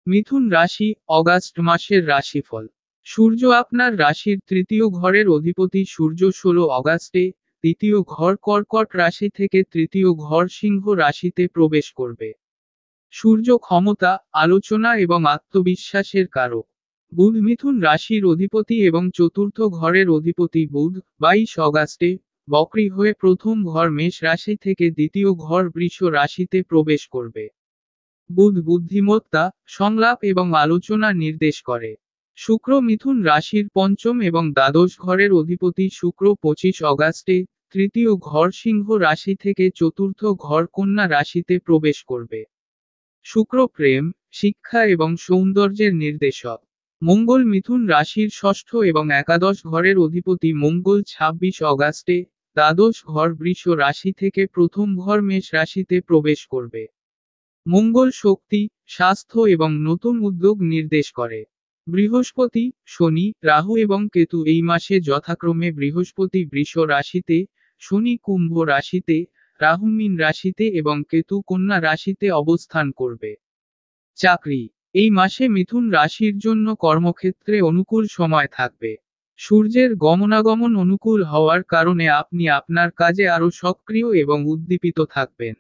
মিথুন রাশি, অগাস্ট মাসের রাশিফল। সূর্য আপনার রাশির তৃতীয় ঘরের অধিপতি। সূর্য 16 অগাস্টে দ্বিতীয় ঘর কর্কট রাশি থেকে তৃতীয় ঘর সিংহ রাশিতে প্রবেশ করবে। সূর্য ক্ষমতা, আলোচনা এবং আত্মবিশ্বাসের কারক। বুধ মিথুন রাশির অধিপতি এবং চতুর্থ ঘরের অধিপতি। বুধ 22 অগাস্টে বক্রী হয়ে প্রথম ঘর মেষ রাশি থেকে দ্বিতীয় ঘর বৃষ রাশিতে প্রবেশ করবে। বুধ বুদ্ধিমত্তা, সংলাপ এবং আলোচনা নির্দেশ করে। শুক্র মিথুন রাশির পঞ্চম এবং দ্বাদশ ঘরের অধিপতি। শুক্র 25 অগাস্টে তৃতীয় ঘর সিংহ রাশি থেকে চতুর্থ ঘর কন্যা রাশিতে প্রবেশ করবে। শুক্র প্রেম, শিক্ষা এবং সৌন্দর্যের নির্দেশক। মঙ্গল মিথুন রাশির ষষ্ঠ এবং একাদশ ঘরের অধিপতি। মঙ্গল 26 অগাস্টে দ্বাদশ ঘর বৃষ রাশি থেকে প্রথম ঘর মেষ রাশিতে প্রবেশ করবে। মঙ্গল শক্তি, স্বাস্থ্য এবং নতুন উদ্যোগ নির্দেশ করে। বৃহস্পতি, শনি, রাহু এবং কেতু এই মাসে যথাক্রমে বৃহস্পতি বৃষ রাশিতে, শনি কুম্ভ রাশিতে, রাহু মীন রাশিতে এবং কেতু কন্যা রাশিতে অবস্থান করবে। চাকরি। এই মাসে মিথুন রাশির জন্য কর্মক্ষেত্রে অনুকূল সময় থাকবে। সূর্যের গমনাগমন অনুকূল হওয়ার কারণে আপনি আপনার কাজে আরও সক্রিয় এবং উদ্দীপিত থাকবেন।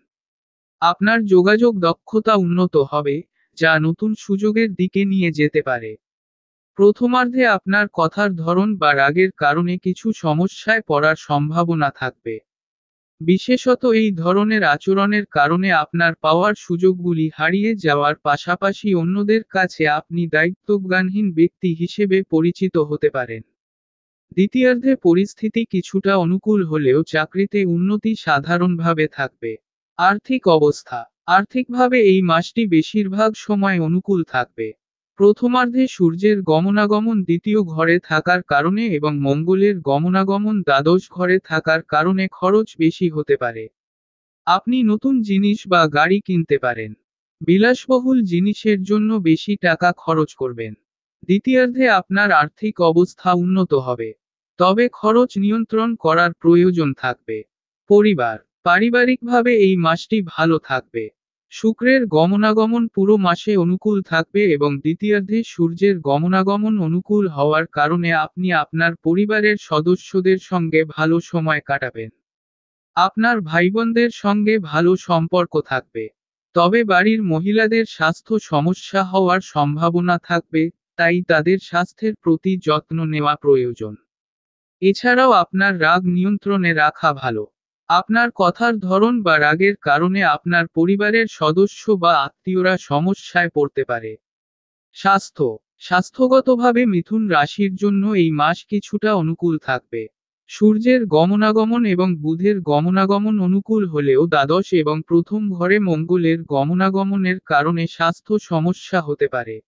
আপনার যোগাযোগ দক্ষতা উন্নত হবে, যা নতুন সুযোগের দিকে নিয়ে যেতে পারে। প্রথমার্ধে আপনার কথার ধরন বা রাগের কারণে কিছু সমস্যায় পড়ার সম্ভাবনা থাকবে। বিশেষত এই ধরনের আচরণের কারণে আপনার পাওয়ার সুযোগগুলি হারিয়ে যাওয়ার পাশাপাশি অন্যদের কাছে আপনি দায়িত্বজ্ঞানহীন ব্যক্তি হিসেবে পরিচিত হতে পারেন। দ্বিতীয়ার্ধে পরিস্থিতি কিছুটা অনুকূল হলেও চাকরিতে উন্নতি সাধারণভাবে থাকবে। আর্থিক অবস্থা। আর্থিকভাবে এই মাসটি বেশিরভাগ সময় অনুকূল থাকবে। প্রথমার্ধে সূর্যের গমনাগমন দ্বিতীয় ঘরে থাকার কারণে এবং মঙ্গলের গমনাগমন দ্বাদশ ঘরে থাকার কারণে খরচ বেশি হতে পারে। আপনি নতুন জিনিস বা গাড়ি কিনতে পারেন। বিলাসবহুল জিনিসের জন্য বেশি টাকা খরচ করবেন। দ্বিতীয়ার্ধে আপনার আর্থিক অবস্থা উন্নত হবে। তবে খরচ নিয়ন্ত্রণ করার প্রয়োজন থাকবে। পরিবার। পারিবারিকভাবে এই মাসটি ভালো থাকবে। শুক্রের গমনাগমন পুরো মাসে অনুকূল থাকবে এবং দ্বিতীয়ার্ধে সূর্যের গমনাগমন অনুকূল হওয়ার কারণে আপনি আপনার পরিবারের সদস্যদের সঙ্গে ভালো সময় কাটাবেন। আপনার ভাইবোনদের সঙ্গে ভালো সম্পর্ক থাকবে। তবে বাড়ির মহিলাদের স্বাস্থ্য সমস্যা হওয়ার সম্ভাবনা থাকবে, তাই তাদের স্বাস্থ্যের প্রতি যত্ন নেওয়া প্রয়োজন। এছাড়াও আপনার রাগ নিয়ন্ত্রণে রাখা ভালো। আপনার কথার ধরন বা রাগের কারণে আপনার পরিবারের সদস্য বা আত্মীয়রা সমস্যায় পড়তে পারে। স্বাস্থ্য। স্বাস্থ্যগতভাবে মিথুন রাশির জন্য এই মাস কিছুটা অনুকূল থাকবে। সূর্যের গমনাগমন এবং বুধের গমনাগমন অনুকূল হলেও দ্বাদশ এবং প্রথম ঘরে মঙ্গলের গমনাগমনের কারণে স্বাস্থ্য সমস্যা হতে পারে।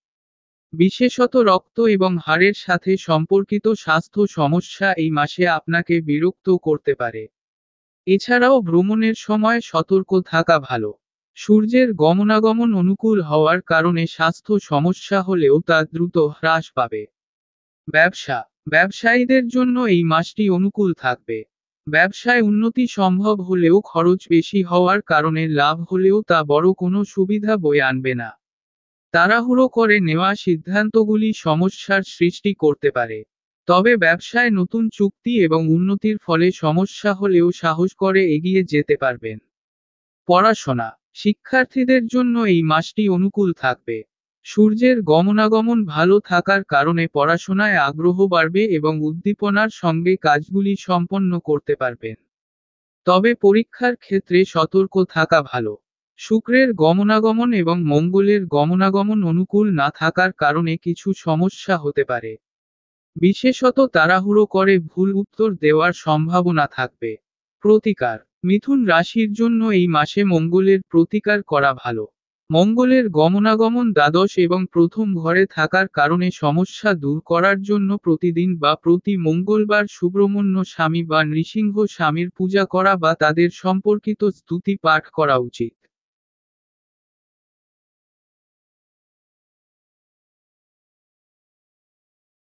বিশেষত রক্ত এবং হাড়ের সাথে সম্পর্কিত স্বাস্থ্য সমস্যা এই মাসে আপনাকে বিরক্ত করতে পারে। এছাড়াও ভ্রমণের সময় সতর্ক থাকা ভালো। সূর্যের গমনাগমন অনুকূল হওয়ার কারণে স্বাস্থ্য সমস্যা হলেও তা দ্রুত হ্রাস পাবে। ব্যবসা। ব্যবসায়ীদের জন্য এই মাসটি অনুকূল থাকবে। ব্যবসায় উন্নতি সম্ভব হলেও খরচ বেশি হওয়ার কারণে লাভ হলেও তা বড় কোনো সুবিধা বয়ে আনবে না। তাড়াহুড়ো করে নেওয়া সিদ্ধান্তগুলি সমস্যার সৃষ্টি করতে পারে। তবে ব্যবসায় নতুন চুক্তি এবং উন্নতির ফলে সমস্যা হলেও সাহস করে এগিয়ে যেতে পারবেন। পড়াশোনা। শিক্ষার্থীদের জন্য এই মাসটি অনুকূল থাকবে। সূর্যের গমনাগমন ভালো থাকার কারণে পড়াশোনায় আগ্রহ বাড়বে এবং উদ্দীপনার সঙ্গে কাজগুলি সম্পন্ন করতে পারবেন। তবে পরীক্ষার ক্ষেত্রে সতর্ক থাকা ভালো। শুক্রের গমনাগমন এবং মঙ্গলের গমনাগমন অনুকূল না থাকার কারণে কিছু সমস্যা হতে পারে। বিশেষত তাড়াহুড়ো করে ভুল উত্তর দেওয়ার সম্ভাবনা থাকবে। প্রতিকার। মিথুন রাশির জন্য এই মাসে মঙ্গলের প্রতিকার করা ভালো। মঙ্গলের গমনাগমন দ্বাদশ এবং প্রথম ঘরে থাকার কারণে সমস্যা দূর করার জন্য প্রতিদিন বা প্রতি মঙ্গলবার সুব্রহ্মণ্য স্বামী বা নৃসিংহ স্বামীর পূজা করা বা তাদের সম্পর্কিত স্তুতি পাঠ করা উচিত।